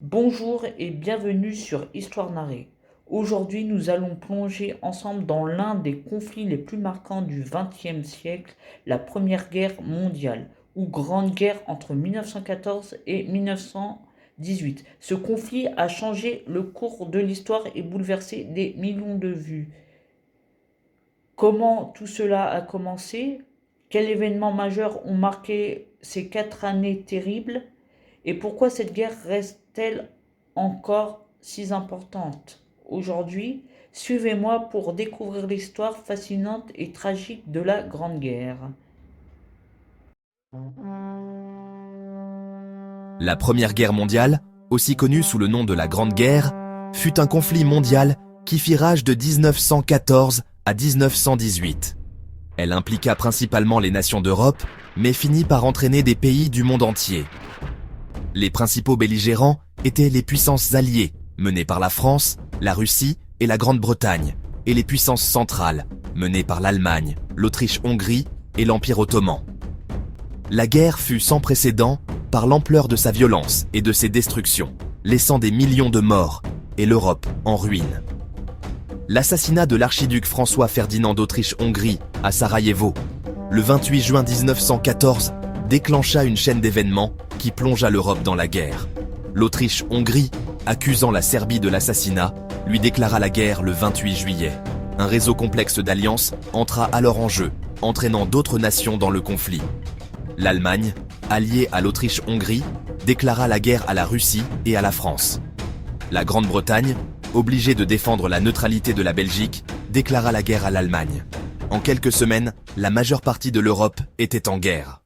Bonjour et bienvenue sur Histoire narrée. Aujourd'hui, nous allons plonger ensemble dans l'un des conflits les plus marquants du XXe siècle, la Première Guerre mondiale, ou Grande Guerre entre 1914 et 1918. Ce conflit a changé le cours de l'histoire et bouleversé des millions de vies. Comment tout cela a commencé? Quels événements majeurs ont marqué ces 4 années terribles? Et pourquoi cette guerre reste-t-elle encore si importante aujourd'hui? Suivez-moi pour découvrir l'histoire fascinante et tragique de la Grande Guerre. La Première Guerre mondiale, aussi connue sous le nom de la Grande Guerre, fut un conflit mondial qui fit rage de 1914 à 1918. Elle impliqua principalement les nations d'Europe, mais finit par entraîner des pays du monde entier. Les principaux belligérants étaient les puissances alliées, menées par la France, la Russie et la Grande-Bretagne, et les puissances centrales, menées par l'Allemagne, l'Autriche-Hongrie et l'Empire ottoman. La guerre fut sans précédent par l'ampleur de sa violence et de ses destructions, laissant des millions de morts et l'Europe en ruine. L'assassinat de l'archiduc François-Ferdinand d'Autriche-Hongrie à Sarajevo, le 28 juin 1914, déclencha une chaîne d'événements qui plongea l'Europe dans la guerre. L'Autriche-Hongrie, accusant la Serbie de l'assassinat, lui déclara la guerre le 28 juillet. Un réseau complexe d'alliances entra alors en jeu, entraînant d'autres nations dans le conflit. L'Allemagne, alliée à l'Autriche-Hongrie, déclara la guerre à la Russie et à la France. La Grande-Bretagne, obligée de défendre la neutralité de la Belgique, déclara la guerre à l'Allemagne. En quelques semaines, la majeure partie de l'Europe était en guerre.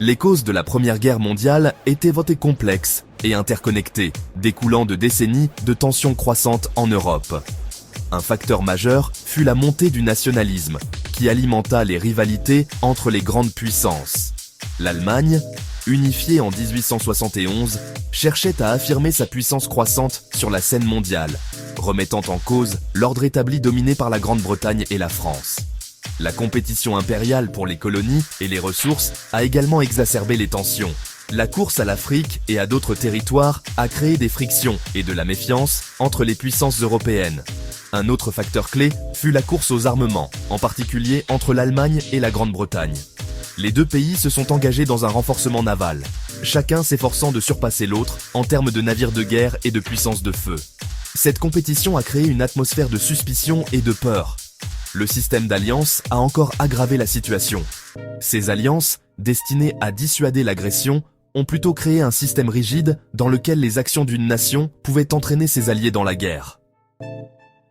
Les causes de la Première Guerre mondiale étaient votées complexes et interconnectées, découlant de décennies de tensions croissantes en Europe. Un facteur majeur fut la montée du nationalisme, qui alimenta les rivalités entre les grandes puissances. L'Allemagne, unifiée en 1871, cherchait à affirmer sa puissance croissante sur la scène mondiale, remettant en cause l'ordre établi dominé par la Grande-Bretagne et la France. La compétition impériale pour les colonies et les ressources a également exacerbé les tensions. La course à l'Afrique et à d'autres territoires a créé des frictions et de la méfiance entre les puissances européennes. Un autre facteur clé fut la course aux armements, en particulier entre l'Allemagne et la Grande-Bretagne. Les deux pays se sont engagés dans un renforcement naval, chacun s'efforçant de surpasser l'autre en termes de navires de guerre et de puissance de feu. Cette compétition a créé une atmosphère de suspicion et de peur. Le système d'alliances a encore aggravé la situation. Ces alliances, destinées à dissuader l'agression, ont plutôt créé un système rigide dans lequel les actions d'une nation pouvaient entraîner ses alliés dans la guerre.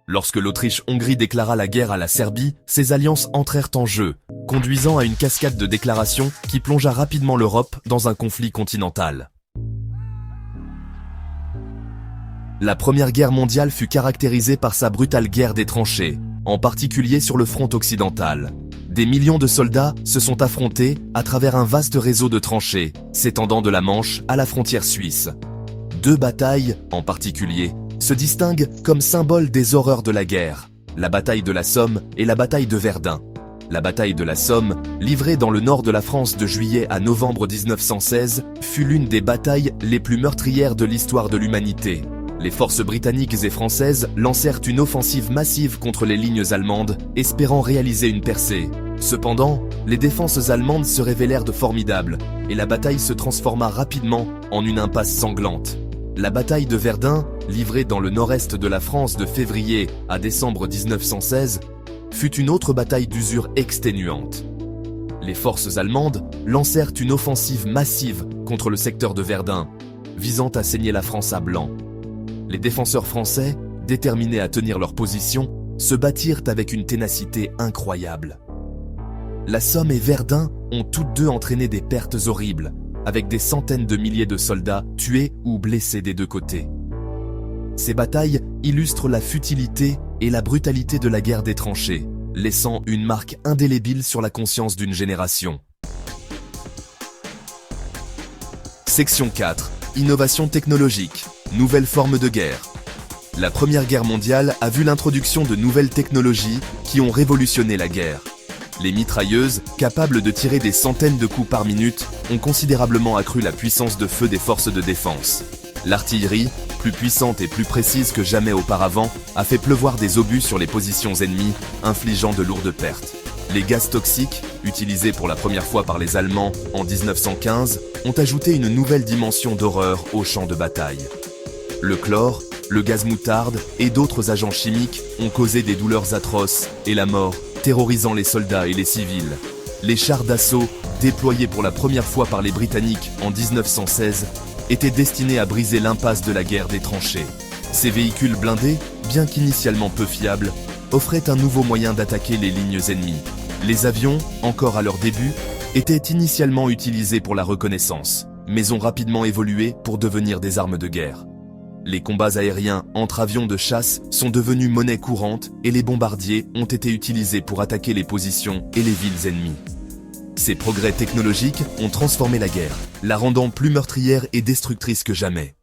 Lorsque l'Autriche-Hongrie déclara la guerre à la Serbie, ces alliances entrèrent en jeu, conduisant à une cascade de déclarations qui plongea rapidement l'Europe dans un conflit continental. La Première Guerre mondiale fut caractérisée par sa brutale guerre des tranchées, en particulier sur le front occidental. Des millions de soldats se sont affrontés à travers un vaste réseau de tranchées, s'étendant de la Manche à la frontière suisse. Deux batailles, en particulier, se distinguent comme symboles des horreurs de la guerre, la bataille de la Somme et la bataille de Verdun. La bataille de la Somme, livrée dans le nord de la France de juillet à novembre 1916, fut l'une des batailles les plus meurtrières de l'histoire de l'humanité. Les forces britanniques et françaises lancèrent une offensive massive contre les lignes allemandes, espérant réaliser une percée. Cependant, les défenses allemandes se révélèrent de formidables, et la bataille se transforma rapidement en une impasse sanglante. La bataille de Verdun, livrée dans le nord-est de la France de février à décembre 1916, fut une autre bataille d'usure exténuante. Les forces allemandes lancèrent une offensive massive contre le secteur de Verdun, visant à saigner la France à blanc. Les défenseurs français, déterminés à tenir leur position, se battirent avec une ténacité incroyable. La Somme et Verdun ont toutes deux entraîné des pertes horribles, avec des centaines de milliers de soldats tués ou blessés des deux côtés. Ces batailles illustrent la futilité et la brutalité de la guerre des tranchées, laissant une marque indélébile sur la conscience d'une génération. Section 4. Innovation technologique. Nouvelles formes de guerre. La Première Guerre mondiale a vu l'introduction de nouvelles technologies qui ont révolutionné la guerre. Les mitrailleuses, capables de tirer des centaines de coups par minute, ont considérablement accru la puissance de feu des forces de défense. L'artillerie, plus puissante et plus précise que jamais auparavant, a fait pleuvoir des obus sur les positions ennemies, infligeant de lourdes pertes. Les gaz toxiques, utilisés pour la première fois par les Allemands en 1915, ont ajouté une nouvelle dimension d'horreur au champ de bataille. Le chlore, le gaz moutarde et d'autres agents chimiques ont causé des douleurs atroces et la mort, terrorisant les soldats et les civils. Les chars d'assaut, déployés pour la première fois par les Britanniques en 1916, étaient destinés à briser l'impasse de la guerre des tranchées. Ces véhicules blindés, bien qu'initialement peu fiables, offraient un nouveau moyen d'attaquer les lignes ennemies. Les avions, encore à leur début, étaient initialement utilisés pour la reconnaissance, mais ont rapidement évolué pour devenir des armes de guerre. Les combats aériens entre avions de chasse sont devenus monnaie courante et les bombardiers ont été utilisés pour attaquer les positions et les villes ennemies. Ces progrès technologiques ont transformé la guerre, la rendant plus meurtrière et destructrice que jamais.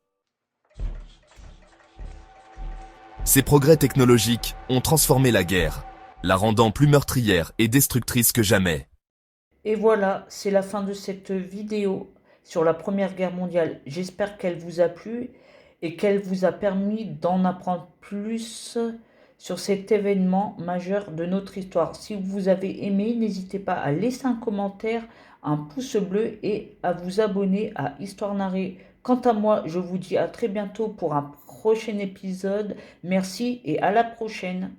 Ces progrès technologiques ont transformé la guerre, la rendant plus meurtrière et destructrice que jamais. Et voilà, c'est la fin de cette vidéo sur la Première Guerre mondiale. J'espère qu'elle vous a plu et qu'elle vous a permis d'en apprendre plus sur cet événement majeur de notre histoire. Si vous avez aimé, n'hésitez pas à laisser un commentaire, un pouce bleu et à vous abonner à Histoire Narrée. Quant à moi, je vous dis à très bientôt pour un prochain épisode. Merci et à la prochaine.